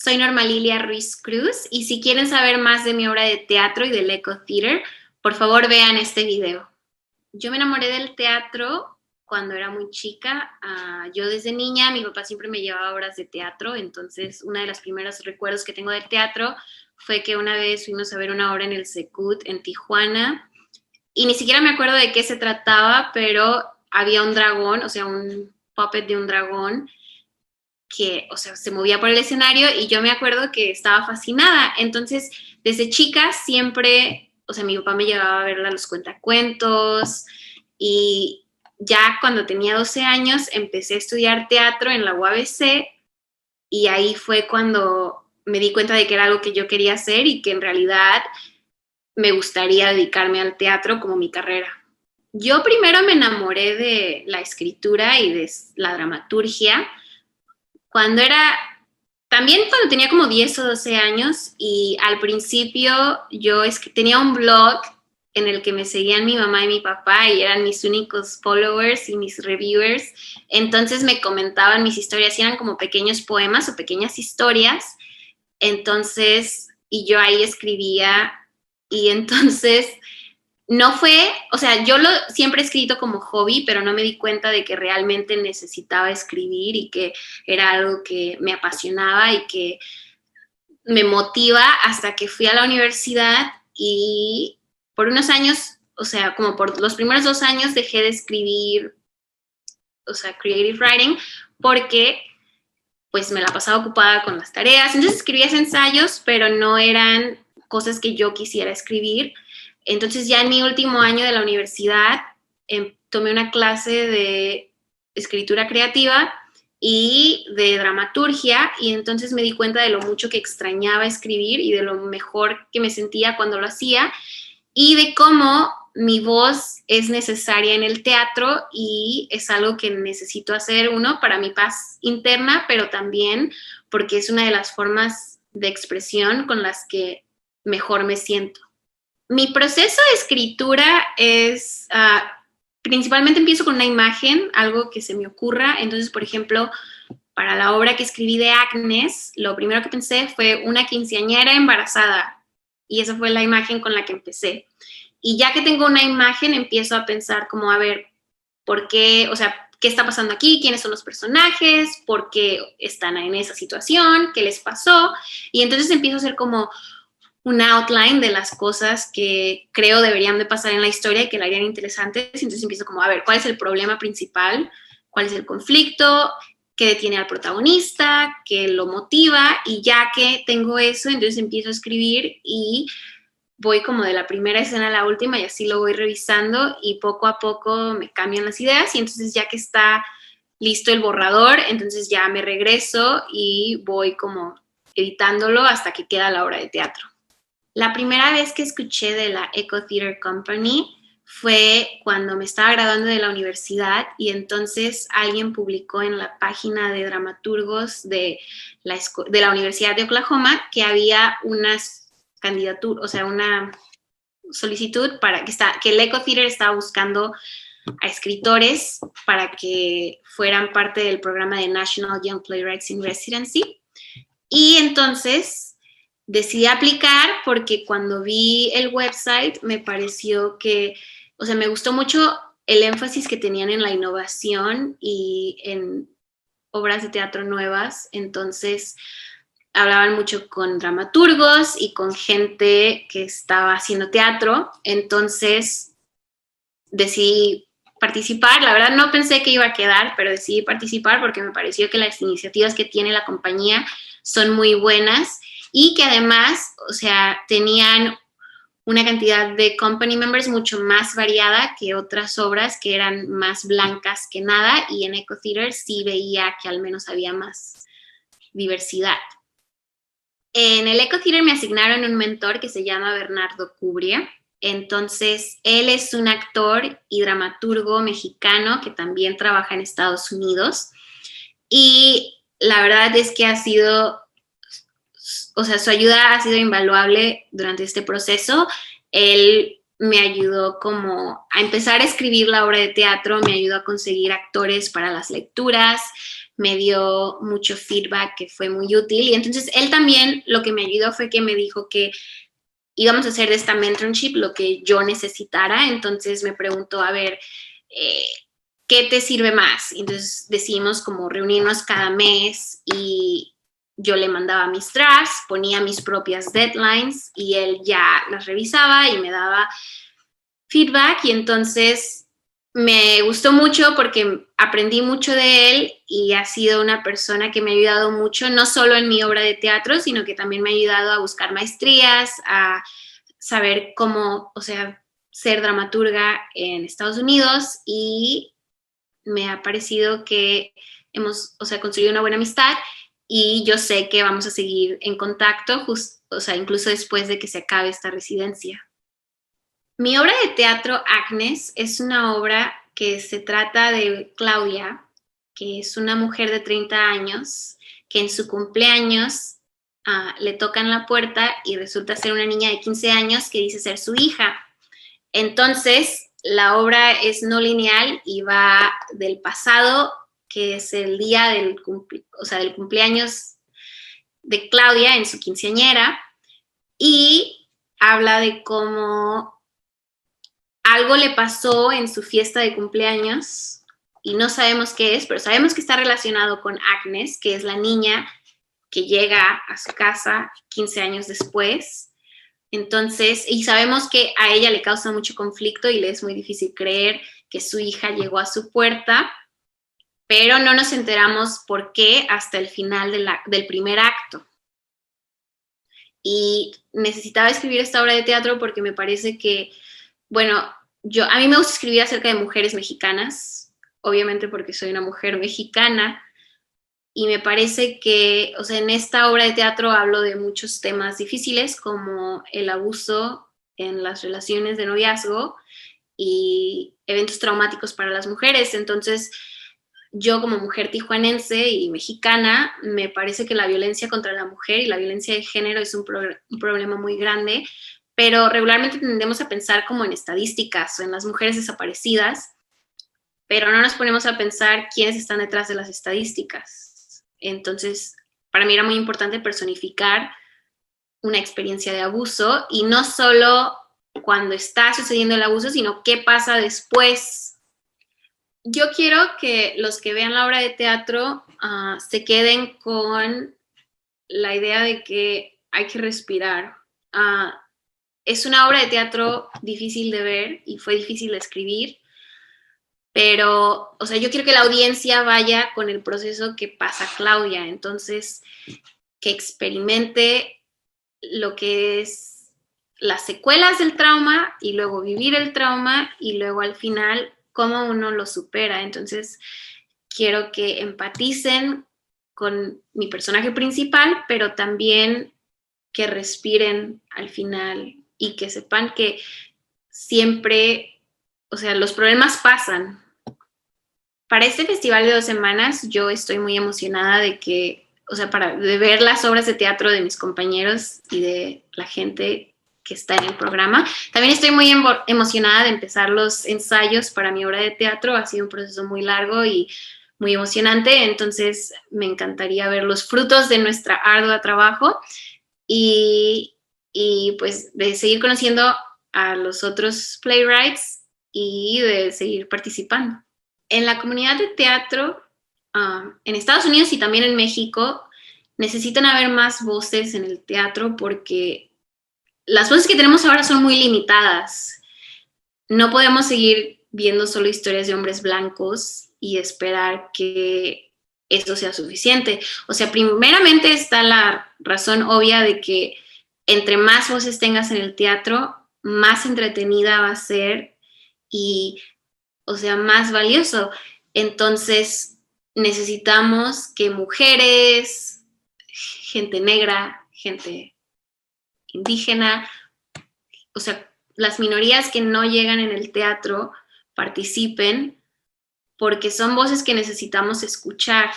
Soy Norma Lilia Ruiz Cruz y si quieren saber más de mi obra de teatro y del Eco Theater, por favor vean este video. Yo me enamoré del teatro cuando era muy chica. Yo desde niña, mi papá siempre me llevaba a obras de teatro, entonces uno de los primeros recuerdos que tengo del teatro fue que una vez fuimos a ver una obra en el Secut en Tijuana y ni siquiera me acuerdo de qué se trataba, pero había un dragón, o sea, un puppet de un dragón que, o sea, se movía por el escenario y yo me acuerdo que estaba fascinada. Entonces, desde chica siempre, o sea, mi papá me llevaba a verla a los cuentacuentos y ya cuando tenía 12 años empecé a estudiar teatro en la UABC y ahí fue cuando me di cuenta de que era algo que yo quería hacer y que en realidad me gustaría dedicarme al teatro como mi carrera. Yo primero me enamoré de la escritura y de la dramaturgia cuando era, también cuando tenía como 10 o 12 años y al principio yo tenía un blog en el que me seguían mi mamá y mi papá y eran mis únicos followers y mis reviewers. Entonces me comentaban mis historias y eran como pequeños poemas o pequeñas historias. Entonces, y yo ahí escribía y entonces no fue, o sea, yo lo siempre he escrito como hobby, pero no me di cuenta de que realmente necesitaba escribir y que era algo que me apasionaba y que me motiva hasta que fui a la universidad y por unos años, o sea, como por los primeros 2 años dejé de escribir, o sea, creative writing, porque pues me la pasaba ocupada con las tareas. Entonces escribía ensayos, pero no eran cosas que yo quisiera escribir. Entonces ya en mi último año de la universidad tomé una clase de escritura creativa y de dramaturgia y entonces me di cuenta de lo mucho que extrañaba escribir y de lo mejor que me sentía cuando lo hacía y de cómo mi voz es necesaria en el teatro y es algo que necesito hacer, uno, para mi paz interna, pero también porque es una de las formas de expresión con las que mejor me siento. Mi proceso de escritura es, principalmente empiezo con una imagen, algo que se me ocurra. Entonces, por ejemplo, para la obra que escribí de Agnes, lo primero que pensé fue una quinceañera embarazada. Y esa fue la imagen con la que empecé. Y ya que tengo una imagen, empiezo a pensar como, a ver, ¿por qué? O sea, ¿qué está pasando aquí? ¿Quiénes son los personajes? ¿Por qué están en esa situación? ¿Qué les pasó? Y entonces empiezo a hacer como un outline de las cosas que creo deberían de pasar en la historia y que la harían interesantes. Entonces empiezo como a ver cuál es el problema principal, cuál es el conflicto, qué detiene al protagonista, qué lo motiva y ya que tengo eso, entonces empiezo a escribir y voy como de la primera escena a la última y así lo voy revisando y poco a poco me cambian las ideas y entonces ya que está listo el borrador, entonces ya me regreso y voy como editándolo hasta que queda la obra de teatro. La primera vez que escuché de la Eco Theater Company fue cuando me estaba graduando de la universidad y entonces alguien publicó en la página de dramaturgos de la Universidad de Oklahoma que había unas candidaturas, o sea, una solicitud para que el Eco Theater estaba buscando a escritores para que fueran parte del programa de National Young Playwrights in Residency. Y entonces decidí aplicar porque cuando vi el website me pareció que, o sea, me gustó mucho el énfasis que tenían en la innovación y en obras de teatro nuevas. Entonces hablaban mucho con dramaturgos y con gente que estaba haciendo teatro. Entonces decidí participar. La verdad no pensé que iba a quedar, pero decidí participar porque me pareció que las iniciativas que tiene la compañía son muy buenas y que además, o sea, tenían una cantidad de company members mucho más variada que otras obras que eran más blancas que nada y en Eco Theater sí veía que al menos había más diversidad. En el Eco Theater me asignaron un mentor que se llama Bernardo Cubria. Entonces, él es un actor y dramaturgo mexicano que también trabaja en Estados Unidos. Y la verdad es que ha sido, o sea, su ayuda ha sido invaluable durante este proceso. Él me ayudó como a empezar a escribir la obra de teatro, me ayudó a conseguir actores para las lecturas, me dio mucho feedback que fue muy útil. Y entonces él también lo que me ayudó fue que me dijo que íbamos a hacer de esta mentorship lo que yo necesitara. Entonces me preguntó, a ver, ¿qué te sirve más? Entonces decidimos como reunirnos cada mes y yo le mandaba mis drafts, ponía mis propias deadlines y él ya las revisaba y me daba feedback. Y entonces me gustó mucho porque aprendí mucho de él y ha sido una persona que me ha ayudado mucho, no solo en mi obra de teatro, sino que también me ha ayudado a buscar maestrías, a saber cómo, o sea, ser dramaturga en Estados Unidos, y me ha parecido que hemos, o sea, construido una buena amistad y yo sé que vamos a seguir en contacto, o sea, incluso después de que se acabe esta residencia. Mi obra de teatro, Agnes, es una obra que se trata de Claudia, que es una mujer de 30 años, que en su cumpleaños le tocan la puerta y resulta ser una niña de 15 años que dice ser su hija. Entonces, la obra es no lineal y va del pasado, que es el día del cumpleaños de Claudia en su quinceañera, y habla de cómo algo le pasó en su fiesta de cumpleaños y no sabemos qué es, pero sabemos que está relacionado con Agnes, que es la niña que llega a su casa 15 años después. Entonces, y sabemos que a ella le causa mucho conflicto y le es muy difícil creer que su hija llegó a su puerta, pero no nos enteramos por qué hasta el final del primer acto. Y necesitaba escribir esta obra de teatro porque me parece que, bueno, a mí me gusta escribir acerca de mujeres mexicanas, obviamente porque soy una mujer mexicana, y me parece que, o sea, en esta obra de teatro hablo de muchos temas difíciles como el abuso en las relaciones de noviazgo y eventos traumáticos para las mujeres. Entonces, yo como mujer tijuanense y mexicana, me parece que la violencia contra la mujer y la violencia de género es un problema muy grande, pero regularmente tendemos a pensar como en estadísticas o en las mujeres desaparecidas, pero no nos ponemos a pensar quiénes están detrás de las estadísticas. Entonces, para mí era muy importante personificar una experiencia de abuso y no solo cuando está sucediendo el abuso, sino qué pasa después. Yo quiero que los que vean la obra de teatro se queden con la idea de que hay que respirar. Es una obra de teatro difícil de ver y fue difícil de escribir, pero, o sea, yo quiero que la audiencia vaya con el proceso que pasa Claudia, entonces que experimente lo que es las secuelas del trauma y luego vivir el trauma y luego al final cómo uno lo supera. Entonces quiero que empaticen con mi personaje principal, pero también que respiren al final y que sepan que siempre, o sea, los problemas pasan. Para este festival de 2 semanas yo estoy muy emocionada de que, o sea, de ver las obras de teatro de mis compañeros y de la gente que está en el programa. También estoy muy emocionada de empezar los ensayos para mi obra de teatro. Ha sido un proceso muy largo y muy emocionante, entonces me encantaría ver los frutos de nuestra ardua trabajo y pues de seguir conociendo a los otros playwrights y de seguir participando. En la comunidad de teatro, en Estados Unidos y también en México, necesitan haber más voces en el teatro porque las voces que tenemos ahora son muy limitadas. No podemos seguir viendo solo historias de hombres blancos y esperar que eso sea suficiente. O sea, primeramente está la razón obvia de que entre más voces tengas en el teatro, más entretenida va a ser y, o sea, más valioso. Entonces, necesitamos que mujeres, gente negra, gente indígena, o sea, las minorías que no llegan en el teatro participen porque son voces que necesitamos escuchar.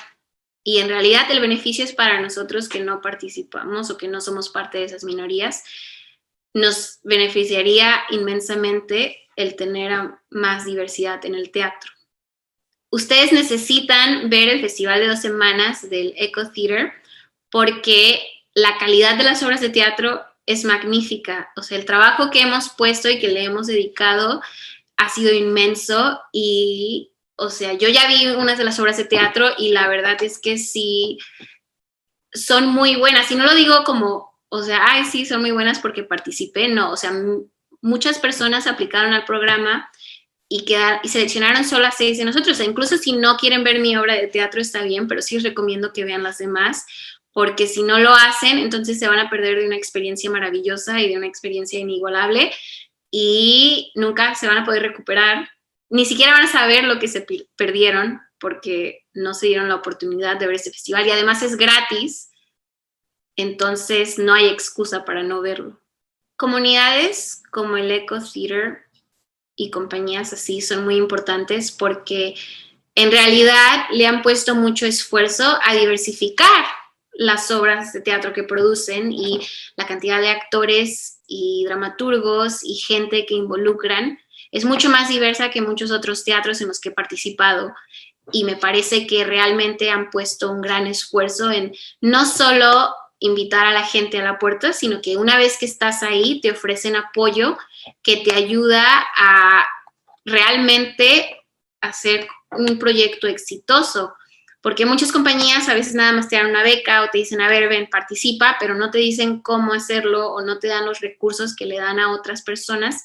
Y en realidad el beneficio es para nosotros que no participamos o que no somos parte de esas minorías. Nos beneficiaría inmensamente el tener más diversidad en el teatro. ustedes necesitan ver el Festival de 2 Semanas del Eco Theater porque la calidad de las obras de teatro es magnífica. O sea, el trabajo que hemos puesto y que le hemos dedicado ha sido inmenso y, o sea, yo ya vi unas de las obras de teatro y la verdad es que sí, son muy buenas. Y no lo digo como, o sea, ay, sí, son muy buenas porque participé, no, o sea, muchas personas aplicaron al programa y seleccionaron solo a 6 de nosotros. O sea, incluso si no quieren ver mi obra de teatro está bien, pero sí os recomiendo que vean las demás, porque si no lo hacen, entonces se van a perder de una experiencia maravillosa y de una experiencia inigualable y nunca se van a poder recuperar, ni siquiera van a saber lo que se perdieron porque no se dieron la oportunidad de ver este festival y además es gratis, entonces no hay excusa para no verlo. Comunidades como el Eco Theater y compañías así son muy importantes porque en realidad le han puesto mucho esfuerzo a diversificar las obras de teatro que producen y la cantidad de actores y dramaturgos y gente que involucran es mucho más diversa que muchos otros teatros en los que he participado y me parece que realmente han puesto un gran esfuerzo en no solo invitar a la gente a la puerta, sino que una vez que estás ahí te ofrecen apoyo que te ayuda a realmente hacer un proyecto exitoso, porque muchas compañías a veces nada más te dan una beca o te dicen, a ver, ven, participa, pero no te dicen cómo hacerlo o no te dan los recursos que le dan a otras personas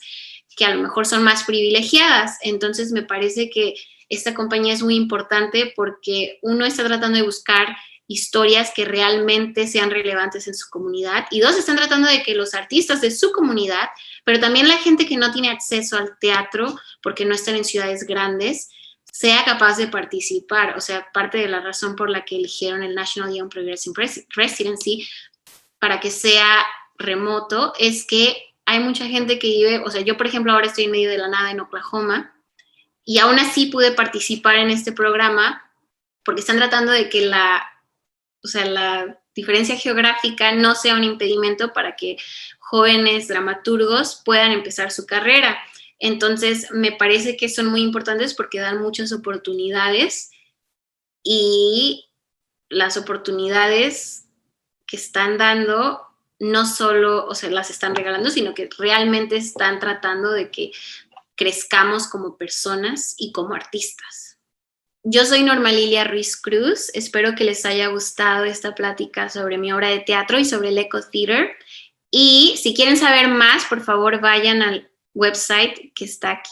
que a lo mejor son más privilegiadas. Entonces me parece que esta compañía es muy importante porque uno está tratando de buscar historias que realmente sean relevantes en su comunidad y dos, están tratando de que los artistas de su comunidad, pero también la gente que no tiene acceso al teatro porque no están en ciudades grandes, sea capaz de participar. O sea, parte de la razón por la que eligieron el National Young Progressive Residency para que sea remoto es que hay mucha gente que vive, o sea, yo por ejemplo ahora estoy en medio de la nada en Oklahoma y aún así pude participar en este programa porque están tratando de que la diferencia geográfica no sea un impedimento para que jóvenes dramaturgos puedan empezar su carrera. Entonces, me parece que son muy importantes porque dan muchas oportunidades y las oportunidades que están dando no solo, o sea, las están regalando, sino que realmente están tratando de que crezcamos como personas y como artistas. Yo soy Norma Lilia Ruiz Cruz, espero que les haya gustado esta plática sobre mi obra de teatro y sobre el Eco Theater. Y si quieren saber más, por favor vayan al website que está aquí.